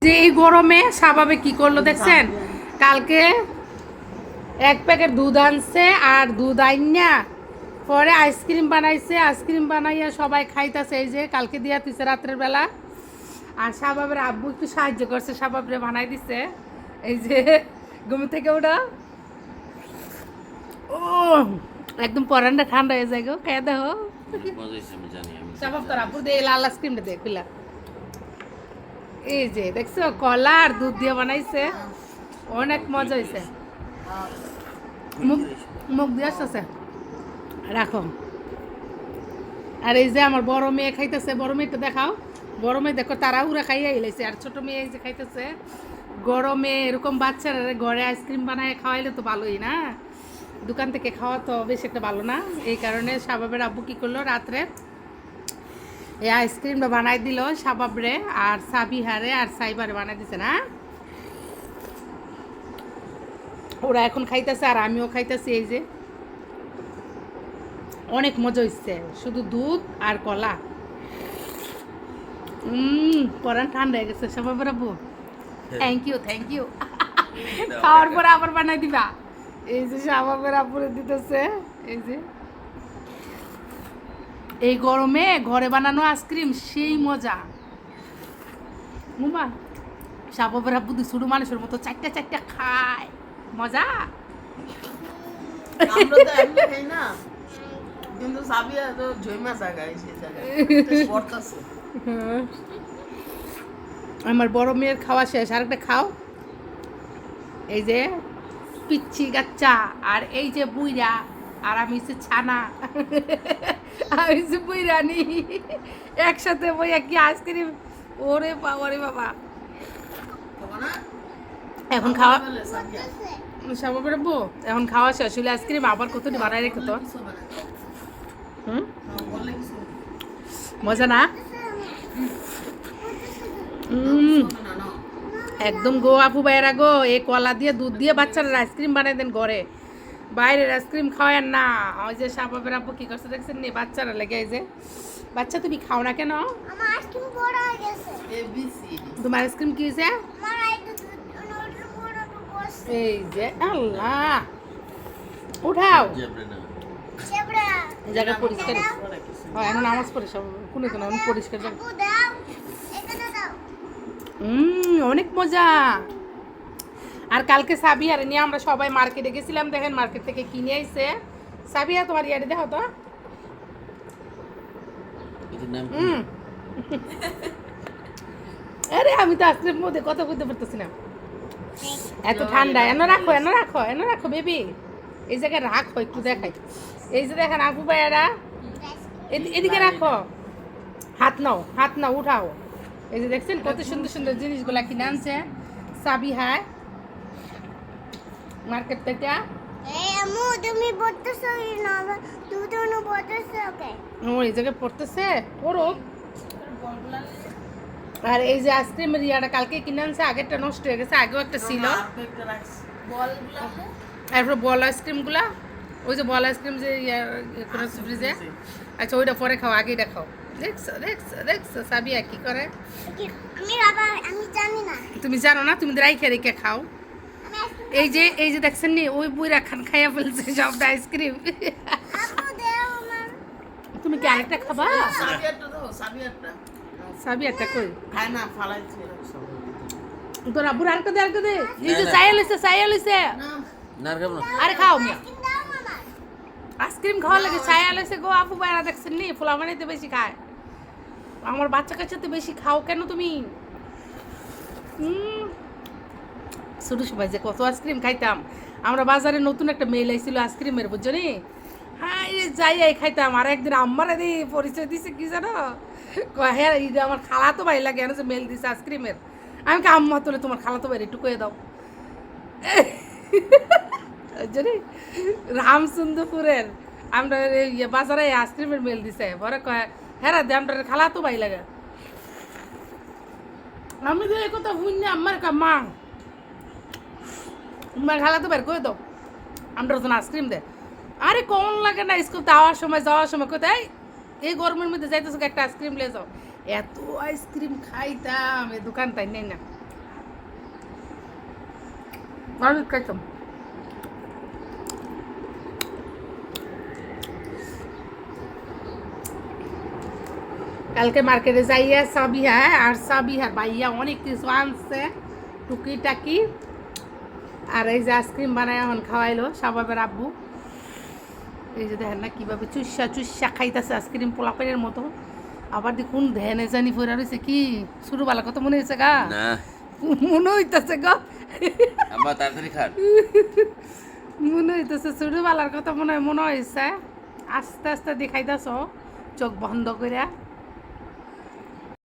যে এই গরমে স্বাভাবিক কি করলো দেখছেন, কালকে এক প্যাকেট দুধ আনছে আর দুধ আইনা পরে আইসক্রিম বানাইছে, আইসক্রিম বানাইয়া সবাই খাইতেছে। এই যে কালকে দিয়া দিছে রাত্রের বেলা। আর শাবাবের আব্বু একটু সাহায্য করছে, শাবাবরে বানাই দিছে। এই যে ঘুম থেকে ওটা ও একদম পরানটা ঠান্ডা হয়ে যায় গো, খেয়ে দেখো। শাবাব তোর আব্বুর দিয়ে লাল আইসক্রিমটা দেখ পিলা। এই যে দেখছো কলা আর দুধ দিয়ে বানাইছে, অনেক মজা হয়েছে। মুখ দিয়ে আসতেছে, রাখো। আর এই যে আমার বড় মেয়ে খাইতেছে, বড় মেয়েটা দেখাও। বড় মেয়ে দেখো তাড়াহুড়া খাইয়া এলাইছে। আর ছোট মেয়ে এই যে খাইতেছে। গরমে এরকম বাচ্চারা ঘরে আইসক্রিম বানায় খাওয়াইলে তো ভালোই না, দোকান থেকে খাওয়া তো বেশি একটা ভালো না। এই কারণে শাবাবের আব্বু কি করলো, রাত্রে এই আইসক্রিমটা বানাই দিল শাবাবরে আর সাবিহারে আর সাইবারে বানাই দিছে না। ওরা এখন খাইতেছে আর আমিও খাইতেছি। এই যে অনেক মজা হচ্ছে, শুধু দুধ আর কলা। পরান ঠান্ডা হয়ে গেছে শাবাবের আব্বু। Thank you thank you. খাওয়ার পরে আবার বানাই দিবা। এই যে শাবাবের আব্বুরে দিতেছে। এই যে এই গরমে ঘরে বানানো আইসক্রিম সেই মজা। মুমা শাবাবের আব্বু দুই ছোট মানুষের মতো চারটা চারটা খায়, মজা। আমরা তো এমনি খাই না, কিন্তু সাবিয়া তো ঝইমা জায়গায় সে জায়গায় পড়তাছে। আমার বড় মেয়ের খাওয়া শেষ, আরেকটা খাও। এই যে পিচ্ছি গাচ্চা আর এই যে বুইরা আর আমি হচ্ছে ছানা। আমি হচ্ছে বুইরানি, একসাথে বইয়া কি আইসক্রিম। ওরে বাবা রে বাবা। এখন খাওয়া শাবাবের আব্বু এখন খাওয়া শেষ হলে আইসক্রিম আবার কতটি বানাই রেখে তো। মজা না? একদম গো আপু ভাইয়েরা গো, এই কলা দিয়ে দুধ দিয়ে বাচ্চারা আইসক্রিম বানাই দেন ঘরে, বাইরের আইসক্রিম খাওয়ান না। ওই যে শাবাবের আপু কি করছে দেখছেন নি, বাচ্চারা লেগে। এই যে বাচ্চা তুমি খাও না কেন? আমার আইসক্রিম বড় হয়ে গেছে। তোমার আইসক্রিম কি হয়েছে? আমার আইসক্রিম বড় বসে। এই যে আল্লাহ, উঠাও চেবড়া জায়গা পরিষ্কার। হ্যাঁ এখন নামাজ পড়ে সব কোনো কোনো পরিষ্কার জায়গা। আপু দাও, এখানে দাও। অনেক মজা। আর কালকে সাবিয়ার নিয়ে আমরা সবাই মার্কেটে গেছিলাম, দেখেন মার্কেট থেকে কিনে আইছে। সাবিয়া তোমার ইয়ারে দেখো তো। আরে আমি তো আজকের মধ্যে কথা বলতে পারতেছি না, এত ঠান্ডা। এনে রাখো এনে রাখো এনে রাখো বেবি, এই জায়গায় রাখো একটু দেখাই। এই যে দেখেন আপু ভাইয়ারা এদিকে রাখো, হাত নাও উঠাও। এই যে দেখছেন কত সুন্দর সুন্দর জিনিসগুলা কিনে আনছে সাবিহা মার্কেট থেকে। এই আম্মু তুমি পড়তেছো না, তুমি তো না পড়তেছো ওকে। ও এই জায়গায় পড়তেছে, পড়ুক। আর এই যে আইসক্রিমের ইয়াটা কালকে কিনে আনছে, আগেরটা নষ্ট হয়ে গেছে, আগেও একটা ছিল। তারপরে বল আইসক্রিমগুলা, ওই যে বল আইসক্রিম যে ফ্রিজে। আচ্ছা ওইটা পরে খাও, আগে এটা খাও। দেখছো দেখছো দেখছো সাবিয়া কি করে। আমি জানি না। তুমি জানো না, তুমি রাইখে রেখে খাও। এই যে দেখছেন নি ওই বুইরা খান খাইয়া ফেলছে সবটা আইসক্রিম। আপু দাও আমার। তুমি কি আরেকটা খাবা? সাবিয়াটা দাও, সাবিয়াটা সাবিয়াটা কই খায় না, ফালাইছে। তোর আব্বুর আরেকটা দে, আরেকটা দে। এই যে চাইয়া লইছে না খাবো না। আরে খাও মিয়া, আইসক্রিম দাও মামা। আইসক্রিম খাওয়া লাগে চাইয়া লইছে গো। আপু বাইরা দেখছেন নি ফুলা বানাইতে বেশি খায়। আমার বাচ্চা কাচ্চা তো বেশি খাও কেন তুমি? ছোট সময় যে কত আইসক্রিম খাইতাম আমরা। বাজারে নতুন একটা মেল আইছিল আইসক্রিমের, বুঝছো নি? হ্যাঁ যাই খাইতাম। আর একদিন আমার পরিচয় দিছে কি জানো, হ্যাঁ এটা আমার খালা তো ভাই লাগে যে মেল দিছে আইসক্রিমের। আমি কে আম্মা তোলে তোমার খালা তো বাইরে একটু কয়ে দাও। জানি রামচন্দ্রপুরের আমরা বাজারে আইসক্রিমের মেল দিছে, পরে কয় হ্যাঁ দে আমরা খালা তো ভাই লাগে। আমি তো এই কথা শুনি আমার মা তোমার খালা তো বের করে দাও, আমরা তো আইসক্রিম দে। আরে কোন লাগে না, স্কুল যাওয়ার সময় কোথায় এই গরমের মধ্যে যাইতেছো একটা আইসক্রিম লে যাও। এত আইসক্রিম খাইতাম, এই দোকান তাই নেই না। অনেক খাইতাম। কালকে মার্কেটে যাইয়া সাবিহা আর সাবিহার ভাইয়া অনেক কিছু আনছে টুকি আর এই যে আইসক্রিম বানায় এখন খাওয়াইলো শাবাবের আব্বু। এই যে দেখেন না কিভাবে চুষা খাইতেছে আইসক্রিম পোলাপের মতো। আবার দেখুন ধ্যানে জানি ফেরা রয়েছে কি ছোটবেলা কত মনে হয়েছে গা না মনে হইতেছে গা আম্মা তাড়াতাড়ি খান মনে হইতেছে ছোটবেলার কথা মনে হয়েছে। আস্তে আস্তে দেখাইতেছ চোখ বন্ধ করে।